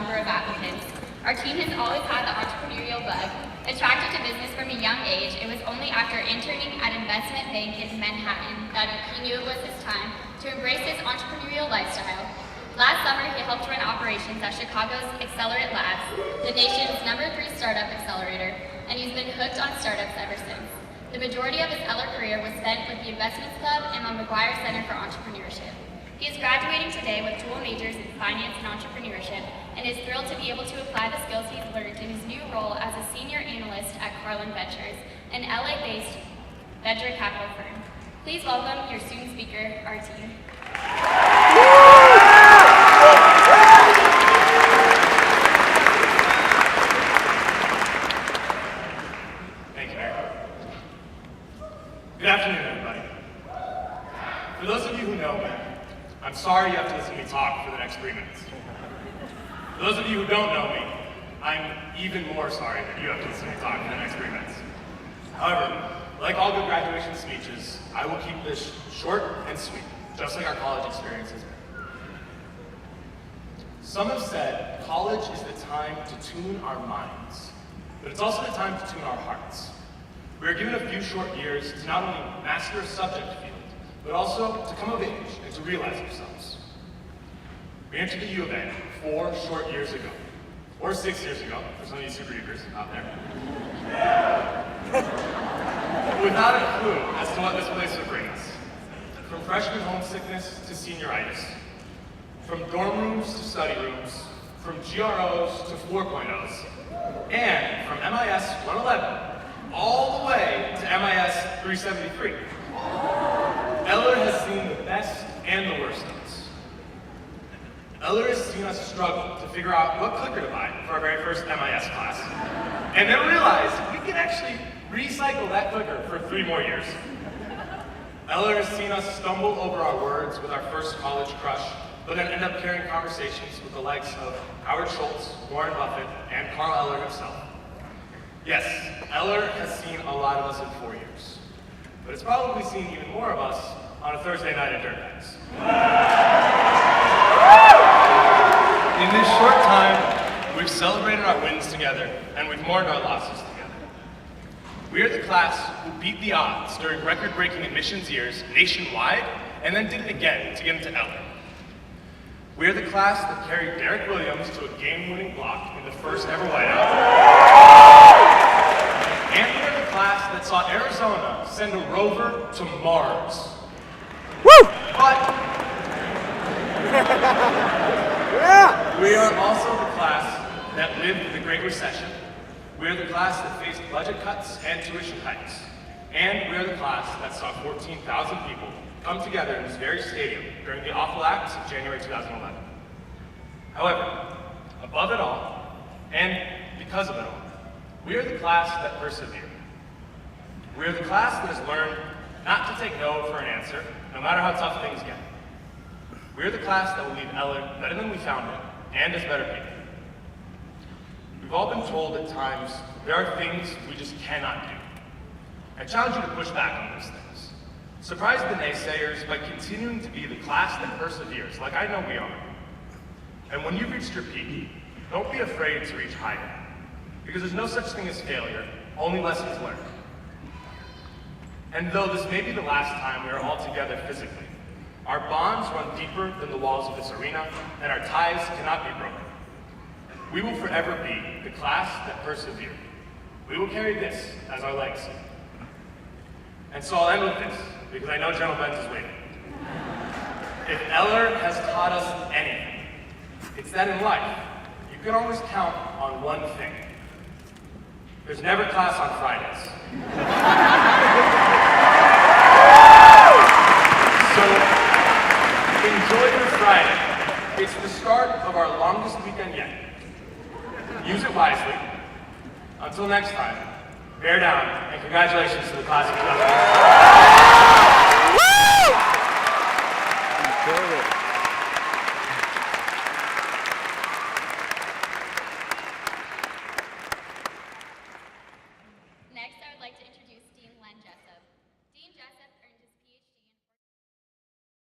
number of applicants. Our team has always had the entrepreneurial bug. Attracted to business from a young age, it was only after interning at Investment Bank in Manhattan that he knew it was his time to embrace his entrepreneurial lifestyle. Last summer, he helped run operations at Chicago's Accelerate Labs, the nation's #3 startup accelerator, and he's been hooked on startups ever since. The majority of his Eller career was spent with the Investments Club and the McGuire Center for Entrepreneurship. He is graduating today with dual majors in finance and entrepreneurship and is thrilled to be able to apply the skills he's learned in his new role as a senior analyst at Carlin Ventures, an LA-based venture capital firm. Please welcome your student speaker, Arteen. Thank you, Eric. Good afternoon, everybody. For those of you who know me, I'm sorry you have to listen to me talk for the next 3 minutes. For those of you who don't know me, I'm even more sorry that you have to listen to me talk for the next 3 minutes. However, like all good graduation speeches, I will keep this short and sweet, just like our college experience has been. Some have said college is the time to tune our minds, but it's also the time to tune our hearts. We are given a few short years to not only master a subject field, but also to come of age and to realize ourselves. We entered the U of A 4 short years ago, or 6 years ago, for some of you super geekers out there. Without a clue as to what this place would bring us. From freshman homesickness to senioritis, from dorm rooms to study rooms, from GROs to 4.0s, and from MIS 111 all the way to MIS 373. Eller has seen the best and the worst of us. Eller has seen us struggle to figure out what clicker to buy for our very first MIS class, and then realize we can actually recycle that clicker for 3 more years. Eller has seen us stumble over our words with our first college crush, but then end up carrying conversations with the likes of Howard Schultz, Warren Buffett, and Carl Eller himself. Yes, Eller has seen a lot of us in 4 years, but it's probably seen even more of us on a Thursday night at Dirtbags. In this short time, we've celebrated our wins together, and we've mourned our losses together. We are the class who beat the odds during record-breaking admissions years nationwide, and then did it again to get into Eller. We are the class that carried Derek Williams to a game-winning block in the first ever whiteout. And we are the class that saw Arizona send a rover to Mars. Woo! But we are also the class that lived the Great Recession. We are the class that faced budget cuts and tuition hikes. And we are the class that saw 14,000 people come together in this very stadium during the awful acts of January 2011. However, above it all, and because of it all, we are the class that persevered. We are the class that has learned not to take no for an answer, no matter how tough things get. We are the class that will leave Eller better than we found it, and as better people. We've all been told at times there are things we just cannot do. I challenge you to push back on those things. Surprise the naysayers by continuing to be the class that perseveres, like I know we are. And when you've reached your peak, don't be afraid to reach higher. Because there's no such thing as failure, only lessons learned. And though this may be the last time we are all together physically, our bonds run deeper than the walls of this arena, and our ties cannot be broken. We will forever be the class that persevered. We will carry this as our legacy. And so I'll end with this, because I know General Benz is waiting. If Eller has taught us anything, it's that in life, you can always count on one thing. There's never class on Fridays. So, enjoy your Friday. It's the start of our longest weekend yet. Use it wisely. Until next time, bear down, and congratulations to the class of 2011. Woo!